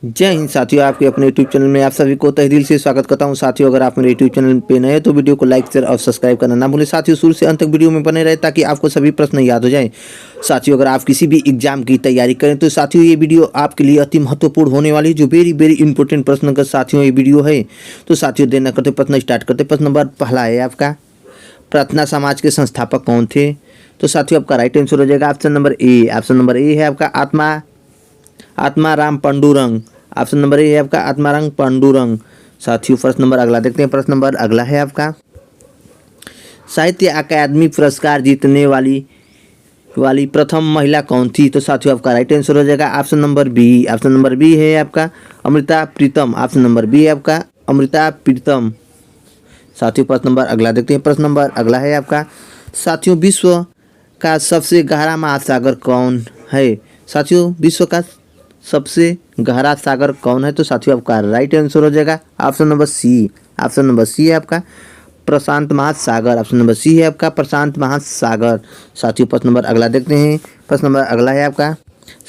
जय हिंद साथियों, आपके अपने यूट्यूब चैनल में आप सभी को तहे दिल से स्वागत करता हूं। साथियों, अगर आप मेरे यूट्यूब चैनल पे नए हैं तो वीडियो को लाइक शेयर और सब्सक्राइब करना ना भूलें। साथियों, शुरू से अंत तक वीडियो में बने रहे ताकि आपको सभी प्रश्न याद हो जाएं। साथियों, अगर आप किसी भी एग्जाम की तैयारी करें तो साथियों ये वीडियो आपके लिए अति महत्वपूर्ण होने वाली है, जो वेरी इंपॉर्टेंट प्रश्न का साथियों ये वीडियो है। तो साथियों, देर न करते प्रश्न स्टार्ट करते। प्रश्न नंबर पहला है आपका, प्रार्थना समाज के संस्थापक कौन थे? तो साथियों आपका राइट आंसर हो जाएगा option number A. Option number A है आपका Atmaram Pandurang. Option number A है आपका आत्माराम पांडुरंग। साथियों, प्रश्न नंबर अगला देखते हैं। प्रश्न नंबर अगला है आपका, साहित्य अकादमी पुरस्कार जीतने वाली प्रथम महिला कौन थी? तो साथियों आपका राइट आंसर हो जाएगा option number B. Option number B है आपका Amrita Pritam. Option number B है आपका अमृता प्रीतम। साथियों, प्रश्न नंबर अगला देखते हैं। प्रश्न नंबर अगला है आपका, साथियों विश्व का सबसे गहरा महासागर कौन है? साथियों, विश्व का सबसे गहरा सागर कौन है? तो साथियों आपका राइट आंसर हो जाएगा option number C. Option number C है आपका प्रशांत महासागर। ऑप्शन नंबर सी है आपका प्रशांत महासागर। साथियों, प्रश्न नंबर अगला देखते हैं। प्रश्न नंबर अगला है आपका,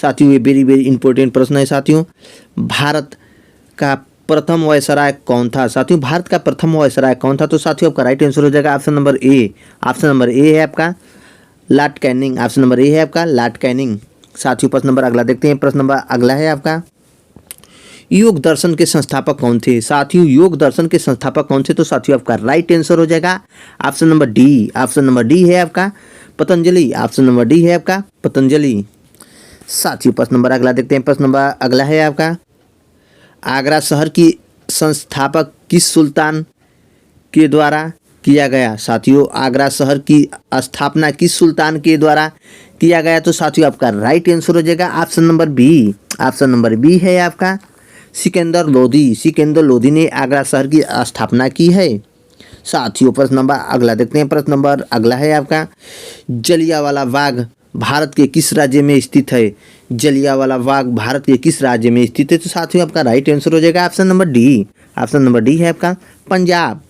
साथियों ये वेरी इंपॉर्टेंट प्रश्न है। साथियों, भारत का प्रथम वायसराय कौन था? साथियों, भारत का प्रथम वायसराय कौन था? तो साथियों आपका राइट आंसर हो जाएगा option number A. Option number A है आपका Lord Canning. Option number A है आपका लॉर्ड कैनिंग। साथियों, प्रश्न नंबर अगला देखते हैं। प्रश्न नंबर अगला है आपका, योग दर्शन के संस्थापक कौन थे? साथियों, योग दर्शन के संस्थापक कौन थे? तो साथियों आपका राइट आंसर हो जाएगा option number D. Option number D है आपका पतंजलि। ऑप्शन नंबर डी है आपका पतंजलि। साथियों, प्रश्न नंबर अगला देखते हैं। प्रश्न नंबर अगला है आपका, आगरा शहर की संस्थापक किस सुल्तान के द्वारा किया गया? साथियों, आगरा शहर की स्थापना किस सुल्तान के द्वारा किया गया? तो साथियों आपका राइट आंसर हो जाएगा option number B. Option number B है आपका सिकंदर लोदी। सिकंदर लोदी ने आगरा शहर की स्थापना की है। साथियों, प्रश्न नंबर अगला देखते हैं। प्रश्न नंबर अगला है आपका, जलियांवाला बाग भारत के किस राज्य में स्थित है? जलियांवाला बाग भारत के किस राज्य में स्थित है? तो साथियों आपका राइट आंसर हो जाएगा option number D. Option number D है आपका पंजाब।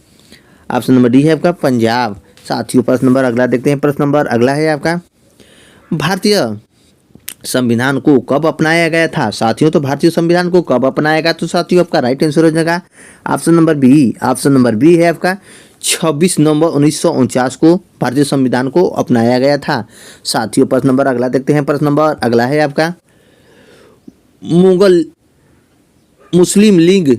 ऑप्शन नंबर डी है आपका पंजाब। साथियों, प्रश्न नंबर अगला देखते हैं। प्रश्न नंबर अगला है आपका, भारतीय संविधान को कब अपनाया गया था? साथियों, तो भारतीय संविधान को कब अपनाया गया? तो साथियों आपका राइट आंसर हो जाएगा option number B. Option number B है आपका 26 नवंबर 1949 को भारतीय संविधान को अपनाया गया था। साथियों, प्रश्न नंबर अगला देखते हैं। प्रश्न नंबर अगला है आपका, मुस्लिम लीग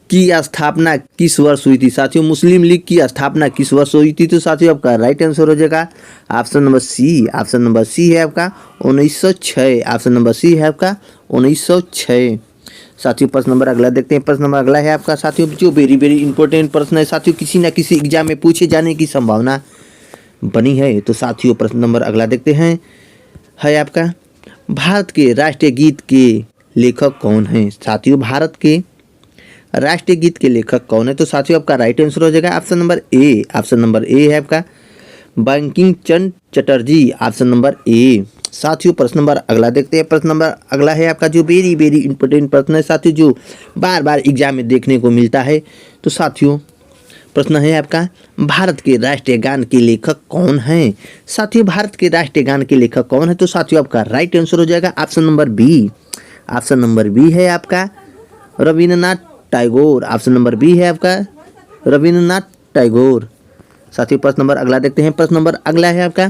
की स्थापना किस वर्ष हुई थी? साथियों, मुस्लिम लीग की स्थापना किस वर्ष हुई थी? तो साथियों आपका राइट आंसर हो जाएगा option number C. Option number C है आपका 1906। ऑप्शन नंबर सी है आपका 1906। साथियों, प्रश्न नंबर अगला देखते हैं। प्रश्न नंबर अगला है आपका, साथियों जो वेरी इंपॉर्टेंट प्रश्न है। साथियों, किसी न किसी एग्जाम में पूछे जाने की संभावना बनी है। तो साथियों, प्रश्न नंबर अगला देखते हैं, है आपका, भारत के राष्ट्रीय गीत के लेखक कौन हैं? साथियों, भारत के राष्ट्रीय गीत के लेखक कौन है? तो साथियों आपका राइट आंसर हो जाएगा option number A. Option number A है आपका Bankim Chandra Chatterjee. Option number A. साथियों, प्रश्न नंबर अगला देखते हैं। प्रश्न नंबर अगला है आपका, जो वेरी इंपॉर्टेंट प्रश्न है साथियों, जो बार एग्जाम में देखने को मिलता है। तो साथियों, प्रश्न है आपका, भारत के राष्ट्रीय गान के लेखक कौन हैं? साथियों, भारत के राष्ट्रीय गान के लेखक कौन है? तो साथियों आपका राइट आंसर हो जाएगा option number B. Option number B है आपका Rabindranath Tagore. Option number B है आपका रविन्द्रनाथ टैगोर। साथियों, प्रश्न नंबर अगला देखते हैं। प्रश्न नंबर अगला है आपका,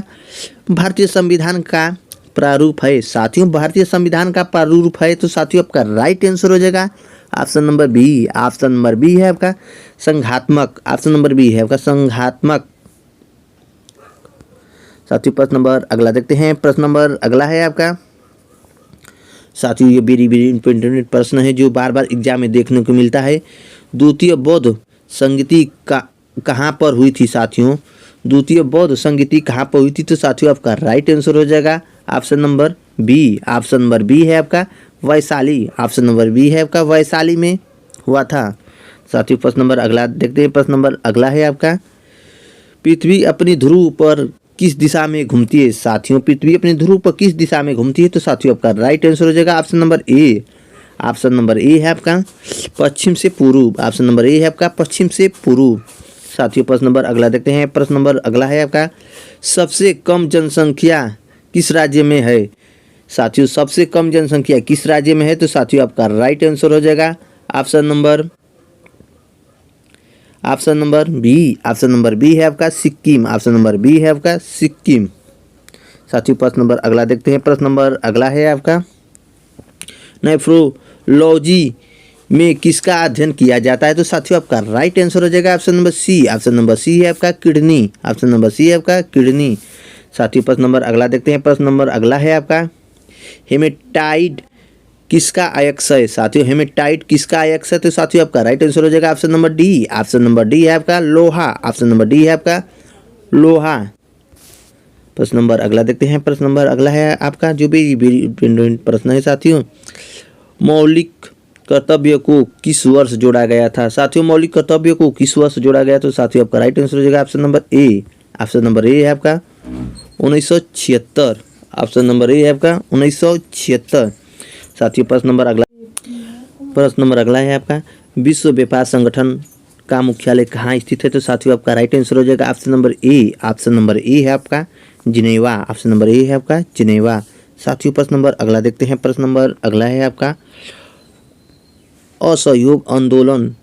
भारतीय संविधान का प्रारूप है? साथियों, भारतीय संविधान का प्रारूप है। तो साथियों आपका राइट आंसर हो जाएगा option number B. Option number B है आपका संघात्मक। ऑप्शन नंबर बी है आपका संघात्मक। साथियों, प्रश्न नंबर अगला देखते हैं। प्रश्न नंबर अगला है आपका, साथियों ये वेरी इंपॉर्टेंट प्रश्न है, जो बार एग्जाम में देखने को मिलता है। द्वितीय बौद्ध संगीति कहाँ पर हुई थी? साथियों, द्वितीय बौद्ध संगीति कहाँ पर हुई थी? तो साथियों आपका राइट आंसर हो जाएगा option number B. Option number B है आपका वैशाली। ऑप्शन नंबर बी है आपका वैशाली में हुआ था। साथियों, प्रश्न नंबर अगला देखते हैं। प्रश्न नंबर अगला है आपका, पृथ्वी अपनी ध्रुव पर किस दिशा में घूमती है? साथियों, पृथ्वी अपने ध्रुव पर किस दिशा में घूमती है? तो साथियों आपका राइट आंसर हो जाएगा option number A. Option number A है आपका पश्चिम से पूर्व। ऑप्शन नंबर ए है आपका पश्चिम से पूर्व। साथियों, प्रश्न नंबर अगला देखते हैं। प्रश्न नंबर अगला है आपका, सबसे कम जनसंख्या किस राज्य में है? साथियों सबसे कम जनसंख्या किस राज्य में है? तो साथियों आपका राइट आंसर हो जाएगा option number B. Option number B है आपका सिक्किम। ऑप्शन नंबर बी है आपका सिक्किम। साथियों प्रश्न नंबर अगला देखते हैं। प्रश्न नंबर अगला है आपका नेफ्रोलॉजी में किसका अध्ययन किया जाता है? तो साथियों आपका राइट आंसर हो जाएगा option number C. Option number C है आपका किडनी। ऑप्शन नंबर सी है आपका किडनी। साथियों प्रश्न नंबर अगला देखते हैं। प्रश्न नंबर अगला है आपका हेमेटाइट किसका अयस्क है? साथियों हेमेटाइट किसका अयस्क है? तो साथियों आपका राइट आंसर हो जाएगा option number D. Option number D है आपका लोहा। ऑप्शन नंबर डी है आपका लोहा। प्रश्न नंबर अगला देखते हैं। प्रश्न नंबर अगला है आपका जो भी प्रश्न है साथियों, मौलिक कर्तव्य को किस वर्ष जोड़ा गया था? साथियों मौलिक कर्तव्य को किस वर्ष जोड़ा गया? तो साथियों आपका राइट आंसर हो जाएगा option number A. Option number A है आपका 1976। ऑप्शन नंबर ए है आपका 1976। साथियों प्रश्न नंबर अगला है आपका विश्व व्यापार संगठन का मुख्यालय कहाँ स्थित है? तो साथियों आपका राइट आंसर हो जाएगा option number A. Option number A है आपका जिनेवा। ऑप्शन नंबर ए है आपका जिनेवा। साथियों प्रश्न नंबर अगला देखते हैं। प्रश्न नंबर अगला है आपका असहयोग आंदोलन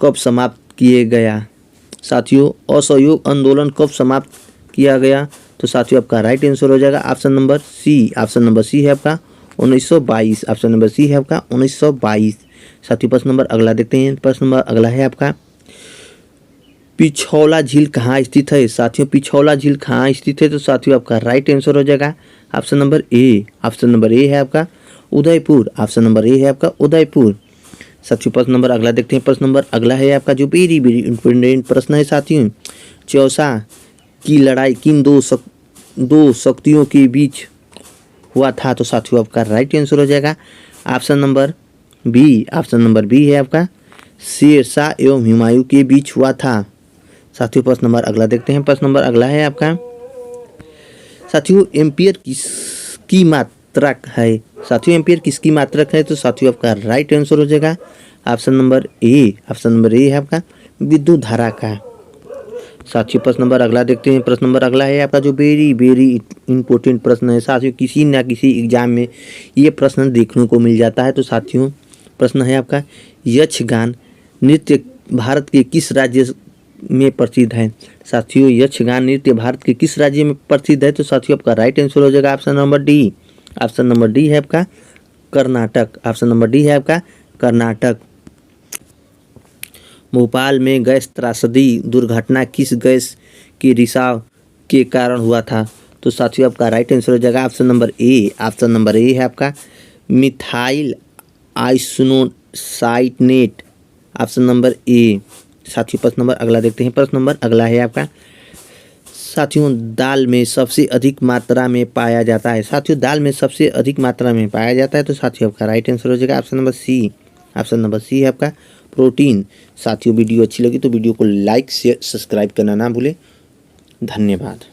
कब समाप्त किए गया? साथियों असहयोग आंदोलन कब समाप्त किया गया? तो साथियों आपका राइट आंसर हो जाएगा option number C. Option number C है आपका 1922। ऑप्शन नंबर सी है आपका 1922। साथियों प्रश्न नंबर अगला देखते हैं। प्रश्न नंबर अगला है आपका पिछौला झील कहाँ स्थित है? साथियों पिछौला झील कहाँ स्थित है? तो साथियों आपका राइट आंसर हो जाएगा option number A. Option number A है आपका उदयपुर। ऑप्शन नंबर ए है आपका उदयपुर। साथियों प्रश्न नंबर अगला देखते हैं। प्रश्न नंबर अगला है आपका जो वेरी वेरी इंपॉर्टेंट प्रश्न है साथियों, चौसा की लड़ाई किन दो शक्तियों के बीच हुआ था? तो साथियों आपका राइट आंसर हो जाएगा option number B. Option number B है आपका शेरशाह एवं हुमायूं के बीच हुआ था। साथियों प्रश्न नंबर अगला देखते हैं। प्रश्न नंबर अगला है आपका साथियों एम्पियर किसकी मात्रक है? साथियों एम्पियर किसकी मात्रक है? तो साथियों आपका राइट आंसर हो जाएगा option number A. Option number A है आपका विद्युत धारा का। साथियों प्रश्न नंबर अगला देखते हैं। प्रश्न नंबर अगला है आपका जो वेरी वेरी इंपॉर्टेंट प्रश्न है साथियों, किसी ना किसी एग्जाम में ये प्रश्न देखने को मिल जाता है। तो साथियों प्रश्न है आपका यक्षगान नृत्य भारत के किस राज्य में प्रसिद्ध है? साथियों यक्षगान नृत्य भारत के किस राज्य में प्रसिद्ध है? तो साथियों आपका राइट आंसर हो जाएगा option number D. Option number D है आपका कर्नाटक। ऑप्शन नंबर डी है आपका कर्नाटक। भोपाल में गैस त्रासदी दुर्घटना किस गैस के रिसाव के कारण हुआ था? तो साथियों आपका राइट आंसर हो जाएगा option number A. Option number A है आपका methyl isocyanate. Option number A. साथियों प्रश्न नंबर अगला देखते हैं। प्रश्न नंबर अगला है आपका साथियों दाल में सबसे अधिक मात्रा में पाया जाता है? साथियों दाल में सबसे अधिक मात्रा में पाया जाता है। तो साथियों आपका राइट आंसर हो जाएगा option number C. Option number C है आपका प्रोटीन। साथियों वीडियो अच्छी लगी तो वीडियो को लाइक शेयर सब्सक्राइब करना ना भूलें। धन्यवाद।